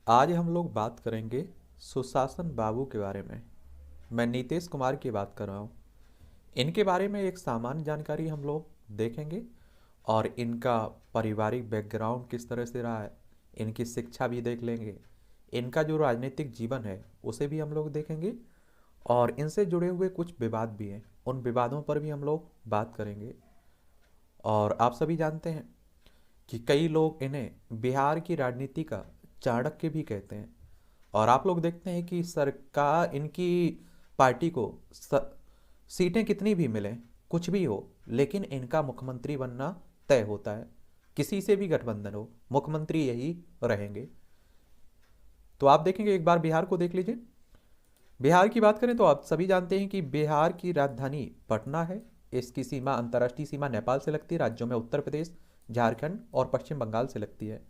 आज हम लोग बात करेंगे सुशासन बाबू के बारे में। मैं नीतीश कुमार की बात कर रहा हूँ। इनके बारे में एक सामान्य जानकारी हम लोग देखेंगे और इनका पारिवारिक बैकग्राउंड किस तरह से रहा है, इनकी शिक्षा भी देख लेंगे। इनका जो राजनीतिक जीवन है उसे भी हम लोग देखेंगे और इनसे जुड़े हुए कुछ विवाद भी हैं, उन विवादों पर भी हम लोग बात करेंगे। और आप सभी जानते हैं कि कई लोग इन्हें बिहार की राजनीति का चाणक्य भी कहते हैं। और आप लोग देखते हैं कि सरकार इनकी पार्टी को सीटें कितनी भी मिलें, कुछ भी हो, लेकिन इनका मुख्यमंत्री बनना तय होता है। किसी से भी गठबंधन हो, मुख्यमंत्री यही रहेंगे। तो आप देखेंगे, एक बार बिहार को देख लीजिए। बिहार की बात करें तो आप सभी जानते हैं कि बिहार की राजधानी पटना है। इसकी सीमा, अंतर्राष्ट्रीय सीमा नेपाल से लगती है। राज्यों में उत्तर प्रदेश, झारखंड और पश्चिम बंगाल से लगती है।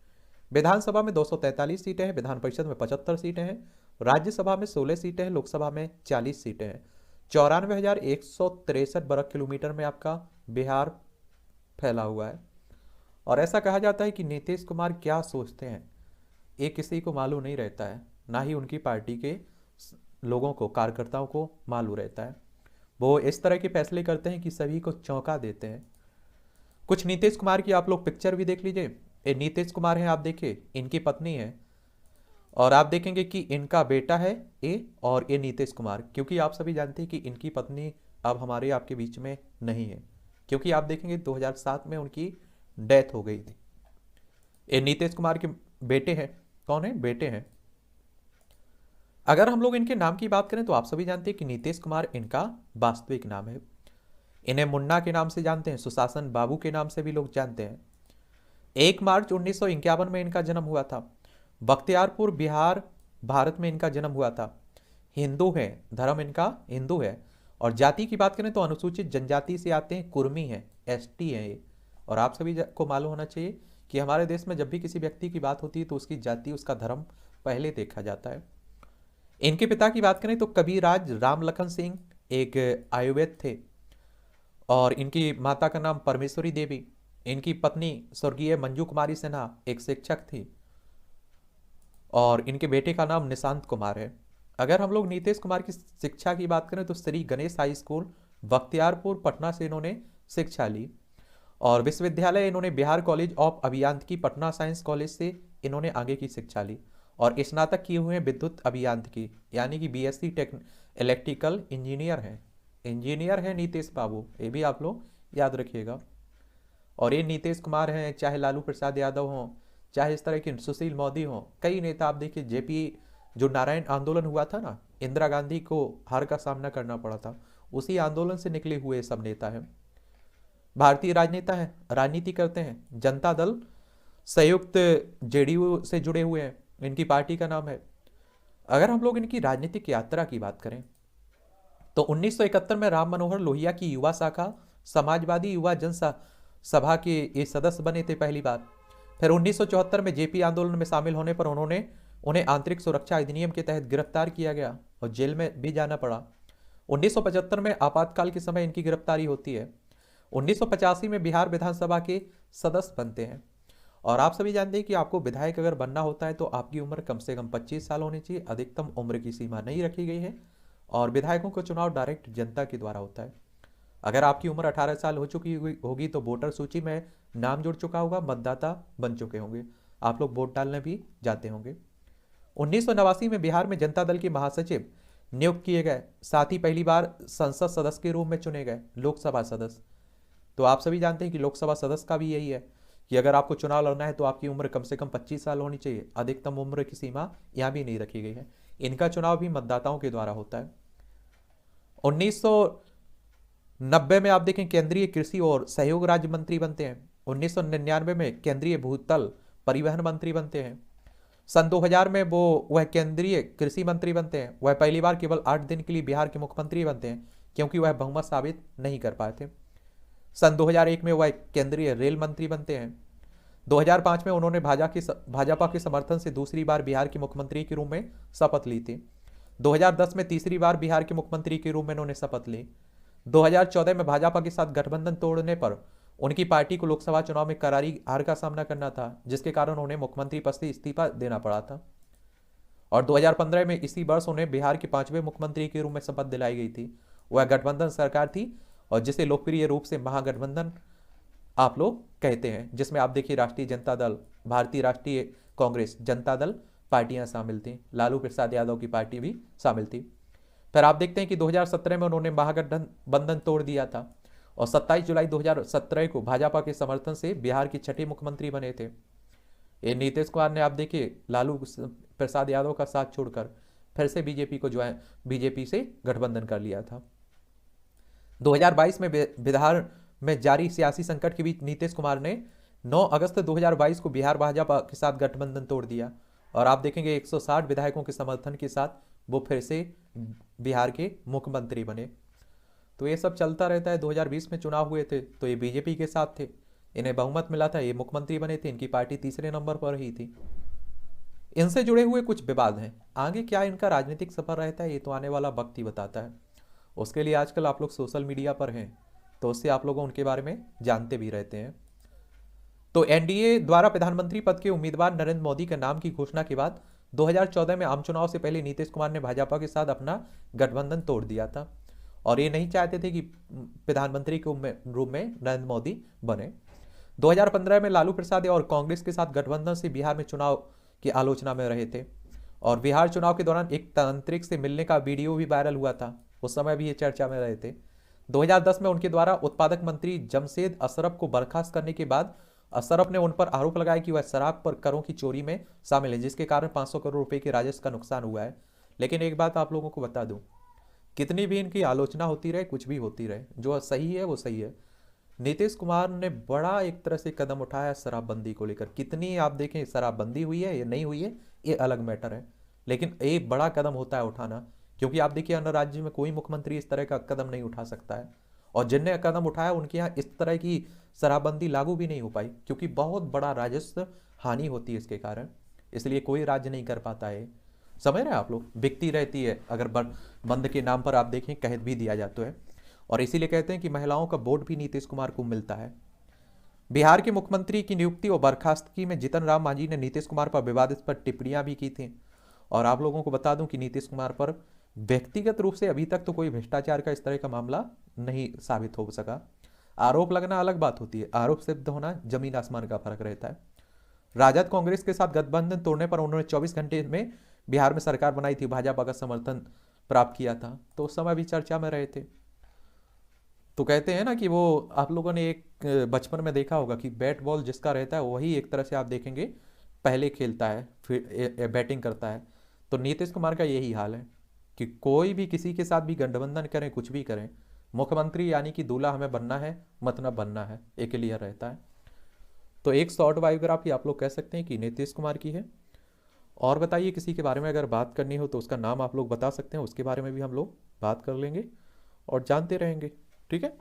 विधानसभा में 243 सीटें हैं, विधान परिषद में 75 सीटें हैं, राज्यसभा में 16 सीटें हैं, लोकसभा में 40 सीटें हैं। 94,163 वर्ग किलोमीटर में आपका बिहार फैला हुआ है। और ऐसा कहा जाता है कि नीतीश कुमार क्या सोचते हैं ये किसी को मालूम नहीं रहता है, ना ही उनकी पार्टी के लोगों को, कार्यकर्ताओं को मालूम रहता है। वो इस तरह के फैसले करते हैं कि सभी को चौंका देते हैं। कुछ नीतीश कुमार की आप लोग पिक्चर भी देख लीजिए। ये नीतीश कुमार हैं, आप देखिए, इनकी पत्नी है। और आप देखेंगे कि इनका बेटा है ये, और ये नीतीश कुमार, क्योंकि आप सभी जानते हैं कि इनकी पत्नी अब हमारे आपके बीच में नहीं है, क्योंकि आप देखेंगे 2007 में उनकी डेथ हो गई थी। ये नीतीश कुमार के बेटे हैं। कौन है? बेटे हैं। अगर हम लोग इनके नाम की बात करें तो आप सभी जानते हैं कि नीतीश कुमार इनका वास्तविक नाम है। इन्हें मुन्ना के नाम से जानते हैं, सुशासन बाबू के नाम से भी लोग जानते हैं। 1 मार्च 1951 में इनका जन्म हुआ था। बख्तियारपुर, बिहार, भारत में इनका जन्म हुआ था। हिंदू है, धर्म इनका हिंदू है। और जाति की बात करें तो अनुसूचित जनजाति से आते हैं, कुर्मी है, एसटी है ये। और आप सभी को मालूम होना चाहिए कि हमारे देश में जब भी किसी व्यक्ति की बात होती है तो उसकी जाति, उसका धर्म पहले देखा जाता है। इनके पिता की बात करें तो कबीराज राम लखन सिंह एक आयुर्वेद थे। और इनकी माता का नाम परमेश्वरी देवी। इनकी पत्नी स्वर्गीय मंजू कुमारी सिन्हा एक शिक्षक थी। और इनके बेटे का नाम निशांत कुमार है। अगर हम लोग नीतीश कुमार की शिक्षा की बात करें तो श्री गणेश हाई स्कूल, बख्तियारपुर, पटना से इन्होंने शिक्षा ली। और विश्वविद्यालय इन्होंने बिहार कॉलेज ऑफ अभियांत्रिकी, पटना साइंस कॉलेज से इन्होंने आगे की शिक्षा ली। और स्नातक किए हुए हैं विद्युत अभियांत्रिकी, यानी कि बीएससी इलेक्ट्रिकल इंजीनियर हैं। इंजीनियर है नीतीश बाबू, ये भी आप लोग याद रखिएगा। और ये नीतीश कुमार हैं, चाहे लालू प्रसाद यादव हों, चाहे इस तरह के सुशील मोदी हों, कई नेता आप देखिए। जेपी, जो नारायण आंदोलन हुआ था ना, इंदिरा गांधी को हार का सामना करना पड़ा था, उसी आंदोलन से निकले हुए सब नेता हैं। भारतीय राजनेता हैं, राजनीति करते हैं। जनता दल संयुक्त जेडीयू से जुड़े हुए हैं, इनकी पार्टी का नाम है। अगर हम लोग इनकी राजनीतिक यात्रा की बात करें तो 1971 में राम मनोहर लोहिया की युवा शाखा समाजवादी युवा सभा के ये सदस्य बने थे पहली बार। फिर 1974 में जेपी आंदोलन में शामिल होने पर उन्हें आंतरिक सुरक्षा अधिनियम के तहत गिरफ्तार किया गया और जेल में भी जाना पड़ा। 1975 में आपातकाल के समय इनकी गिरफ्तारी होती है। 1985 में बिहार विधानसभा के सदस्य बनते हैं। और आप सभी जानते हैं कि आपको विधायक अगर बनना होता है तो आपकी उम्र कम से कम 25 साल होनी चाहिए। अधिकतम उम्र की सीमा नहीं रखी गई है। और विधायकों का चुनाव डायरेक्ट जनता के द्वारा होता है। अगर आपकी उम्र 18 साल हो चुकी होगी तो वोटर सूची में नाम जुड़ चुका होगा, मतदाता बन चुके होंगे, आप लोग वोट डालने भी जाते होंगे। 1989 में बिहार में जनता दल के महासचिव नियुक्त किए गए, साथ ही पहली बार संसद सदस्य के रूप में चुने गए, लोकसभा सदस्य। तो आप सभी जानते हैं कि लोकसभा सदस्य का भी यही है कि अगर आपको चुनाव लड़ना है तो आपकी उम्र कम से कम 25 साल होनी चाहिए। अधिकतम उम्र की सीमा यहाँ भी नहीं रखी गई है। इनका चुनाव भी मतदाताओं के द्वारा होता है। 1990 में आप देखें केंद्रीय कृषि और सहयोग राज्य मंत्री बनते हैं। 1999 में केंद्रीय भूतल परिवहन मंत्री बनते हैं। सन 2000 में वह केंद्रीय कृषि मंत्री बनते हैं। वह पहली बार केवल 8 दिन के लिए बिहार के मुख्यमंत्री बनते हैं, क्योंकि वह बहुमत साबित नहीं कर पाए थे। सन 2001 में वह केंद्रीय रेल मंत्री बनते हैं। 2005 में उन्होंने भाजपा के समर्थन से दूसरी बार बिहार के मुख्यमंत्री के रूप में शपथ ली थी। 2010 में तीसरी बार बिहार के मुख्यमंत्री के रूप में उन्होंने शपथ ली। 2014 में भाजपा के साथ गठबंधन तोड़ने पर उनकी पार्टी को लोकसभा चुनाव में करारी हार का सामना करना था, जिसके कारण उन्हें मुख्यमंत्री पद से इस्तीफा देना पड़ा था। और 2015 में इसी वर्ष उन्हें बिहार के 5वें मुख्यमंत्री के रूप में शपथ दिलाई गई थी। वह गठबंधन सरकार थी और जिसे लोकप्रिय रूप से महागठबंधन आप लोग कहते हैं, जिसमें आप देखिए राष्ट्रीय जनता दल, भारतीय राष्ट्रीय कांग्रेस, जनता दल पार्टियां शामिल थी, लालू प्रसाद यादव की पार्टी भी शामिल थी। फिर आप देखते हैं कि 2017 में उन्होंने महागठबंधन तोड़ दिया था और 27 जुलाई 2017 को भाजपा के समर्थन से बिहार के छठे मुख्यमंत्री बने थे। ये नीतीश कुमार ने आप देखिए लालू प्रसाद यादव का साथ छोड़कर फिर से बीजेपी से गठबंधन कर लिया था। 2022 में बिहार में जारी सियासी संकट के बीच नीतीश कुमार ने 9 अगस्त 2022 को बिहार भाजपा के साथ गठबंधन तोड़ दिया और आप देखेंगे 160 विधायकों के समर्थन के साथ वो फिर से बिहार के मुख्यमंत्री बने। तो ये सब चलता रहता है। 2020 में चुनाव हुए थे तो ये बीजेपी के साथ थे, इन्हें बहुमत मिला था, ये मुख्यमंत्री बने थे, इनकी पार्टी तीसरे नंबर पर ही थी। इनसे जुड़े हुए कुछ विवाद हैं, आगे क्या इनका राजनीतिक सफर रहता है ये तो आने वाला वक्त ही बताता है। उसके लिए आजकल आप लोग सोशल मीडिया पर हैं तो उससे आप लोग उनके बारे में जानते भी रहते हैं। तो एनडीए द्वारा प्रधानमंत्री पद के उम्मीदवार नरेंद्र मोदी के नाम की घोषणा के बाद 2014 में आम चुनाव से पहले नीतीश कुमार ने भाजपा के साथ अपना गठबंधन तोड़ दिया था और ये नहीं चाहते थे कि प्रधानमंत्री के रूप में नरेंद्र मोदी बने। 2015 में लालू प्रसाद और कांग्रेस के साथ गठबंधन से बिहार में चुनाव की आलोचना में रहे थे और बिहार चुनाव के दौरान एक तांत्रिक से मिलने का वीडियो भी वायरल हुआ था, उस समय भी ये चर्चा में रहे थे। 2010 में उनके द्वारा उत्पादक मंत्री जमशेद अशरफ को बर्खास्त करने के बाद अशरफ ने उन पर आरोप लगाया कि वह शराब पर करों की चोरी में शामिल है, जिसके कारण 500 करोड़ रुपए के राजस्व का नुकसान हुआ है। लेकिन एक बात आप लोगों को बता दूं, कितनी भी इनकी आलोचना होती रहे, कुछ भी होती रहे, जो सही है वो सही है। नीतीश कुमार ने बड़ा एक तरह से कदम उठाया शराबबंदी को लेकर। कितनी आप देखें शराबबंदी हुई है या नहीं हुई है ये अलग मैटर है, लेकिन एक बड़ा कदम होता है उठाना, क्योंकि आप देखिए अन्य राज्य में कोई मुख्यमंत्री इस तरह का कदम नहीं उठा सकता है और जिनने कदम उठाया उनके यहाँ इस तरह की शराबबंदी लागू भी नहीं हो पाई, क्योंकि बहुत बड़ा राजस्व हानि होती है इसके कारण, इसलिए कोई राज्य नहीं कर पाता है। समझ रहे हैं आप लोग, बिकती रहती है, अगर बंद के नाम पर आप देखें कह भी दिया जाता है और इसीलिए कहते हैं कि महिलाओं का वोट भी नीतीश कुमार को मिलता है। बिहार के मुख्यमंत्री की नियुक्ति और बर्खास्तगी में जीतन राम मांझी ने नीतीश कुमार पर विवादित पर टिप्पणियां भी की थी और आप लोगों को बता दूं कि नीतीश कुमार पर व्यक्तिगत रूप से अभी तक तो कोई भ्रष्टाचार का इस तरह का मामला नहीं साबित हो सका। आरोप लगना अलग बात होती है, आरोप सिद्ध होना जमीन आसमान का फर्क रहता है। राजद कांग्रेस के साथ गठबंधन तोड़ने पर उन्होंने 24 घंटे में बिहार में सरकार बनाई थी, भाजपा का समर्थन प्राप्त किया था, तो उस समय भी चर्चा में रहे थे। तो कहते हैं ना कि वो आप लोगों ने एक बचपन में देखा होगा कि बैट बॉल जिसका रहता है वही एक तरह से आप देखेंगे पहले खेलता है फिर बैटिंग करता है। तो नीतीश कुमार का यही हाल है कि कोई भी किसी के साथ भी गठबंधन करें, कुछ भी करें, मुख्यमंत्री यानी कि दूल्हा हमें बनना है, मतलब बनना है, एक क्लियर रहता है। तो एक शॉर्ट बायोग्राफी आप लोग कह सकते हैं कि नीतीश कुमार की है। और बताइए किसी के बारे में अगर बात करनी हो तो उसका नाम आप लोग बता सकते हैं, उसके बारे में भी हम लोग बात कर लेंगे और जानते रहेंगे। ठीक है।